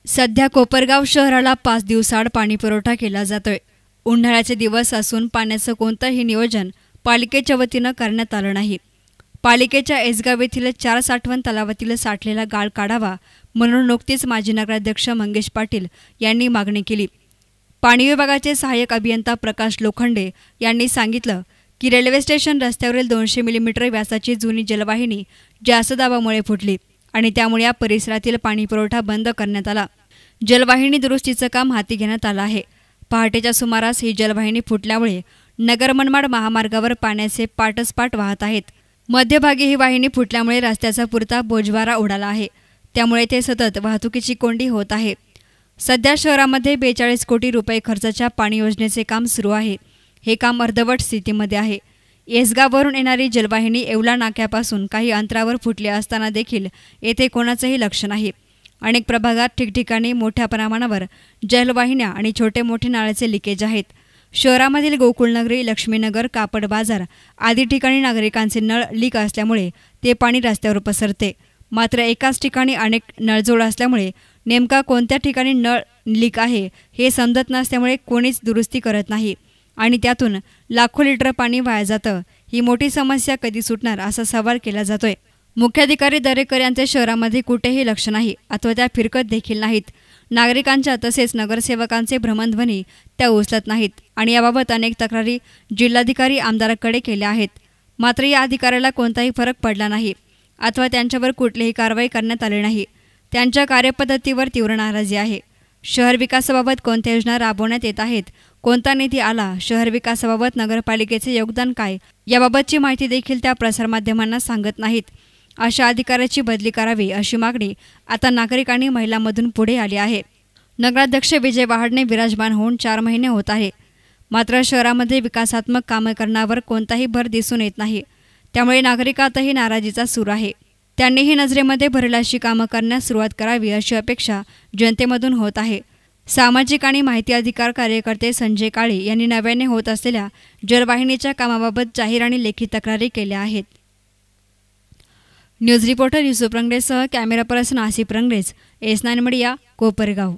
सध्या कोपरगाव शहराला 5 दिवसाआड पाणीपुरवठा केला जातोय। उन्हाळ्याचे दिवस असून पाण्याचं कोणतंही नियोजन पालिकेच्या वतीनं करण्यात आलं नाही। पालिकेच्या एसगाव येथील 4 साठवण तलावातील साठलेला गाळ काढावा म्हणून नुकतीच माजी नगराध्यक्ष मंगेश पाटील यांनी मागणी केली। पाणी विभागाचे सहाय्यक अभियंता प्रकाश लोखंडे यांनी सांगितलं की रेल्वे स्टेशन रस्त्यावरील 200 मिलीमीटर व्यासाची जुनी जलवाहिनी जास्त दाबामुळे फुटली आणि त्यामुळे या परिसरातील पाणीपुरवठा बंद करण्यात आला। जलवाहिनी दुरुस्तीचं काम हाती घेण्यात आलं आहे। पहाटेच्या सुमारास ही जलवाहिनी फुटल्यामुळे नगर मनमाड महामार्गावर पाण्याचे पाटसपाट वाहत आहेत। मध्यभागी ही वाहिनी फुटल्यामुळे रस्त्याचा पुरता बोजवारा उडाला आहे, त्यामुळे ते सतत वाहतुकीची कोंडी होत आहे। सध्या शहरामध्ये 42 कोटी रुपये खर्चाच्या पाणी योजनेचे काम सुरू आहे। हे काम अर्धवट स्थितीमध्ये आहे। येसगाववरून येणारी जलवाहिनी येवला नाक्यापासून काही अंतरावर फुटली असताना देखील येथे कोणाचंही लक्ष नाही। अनेक प्रभागात ठिकठिकाणी मोठ्या प्रमाणावर जलवाहिन्या आणि छोटे मोठे नाळ्याचे लिकेज आहेत। शहरामधील गोकुळनगरी, लक्ष्मीनगर, कापड बाजार आदी ठिकाणी नागरिकांचे नळ लीक असल्यामुळे ते पाणी रस्त्यावर पसरते। मात्र एकाच ठिकाणी अनेक नळजोड असल्यामुळे नेमका कोणत्या ठिकाणी नळ लीक आहे हे समजत नसल्यामुळे कोणीच दुरुस्ती करत नाही आणि त्यातून लाखो लिटर पाणी वाया जातं। ही मोठी समस्या कधी सुटणार असा सवाल केला जातोय। मुख्याधिकारी दरेकर यांचे शहरामध्ये कुठेही लक्ष नाही अथवा त्या फिरकत देखील नाहीत। नागरिकांच्या तसेच नगरसेवकांचे भ्रमणध्वनी त्या उचलत नाहीत आणि याबाबत अनेक तक्रारी जिल्हाधिकारी आमदारांकडे केल्या आहेत। मात्र या अधिकाऱ्याला कोणताही फरक पडला नाही अथवा त्यांच्यावर कुठलीही कारवाई करण्यात आली नाही। त्यांच्या कार्यपद्धतीवर तीव्र नाराजी आहे। शहर विकासाबाबत कोणत्या योजना राबवण्यात येत आहेत, कोणता निधी आला, शहर विकासाबाबत नगरपालिकेचे योगदान काय याबाबतची माहिती देखील त्या प्रसारमाध्यमांना सांगत नाहीत। अशा अधिकाऱ्याची बदली करावी अशी मागणी आता नागरिकांनी महिलांमधून पुढे आली आहे। नगराध्यक्ष विजय वहाडणे विराजमान होऊन 4 महिने होत आहे, मात्र शहरामध्ये विकासात्मक कामे करण्यावर कोणताही भर दिसून येत नाही। त्यामुळे नागरिकातही नाराजीचा सूर आहे। त्यांनीही नजरेमध्ये भरेल अशी कामं करण्यास सुरुवात करावी अशी अपेक्षा जनतेमधून होत आहे। सामाजिक आणि माहिती अधिकार कार्यकर्ते संजय काळे यांनी नव्याने होत असलेल्या जलवाहिनीच्या कामाबाबत जाहीर आणि लेखी तक्रारी केल्या आहेत। न्यूज रिपोर्टर युसुफ रंगरेजसह camera person Asif Rangrez, S9 media, Kopargaon.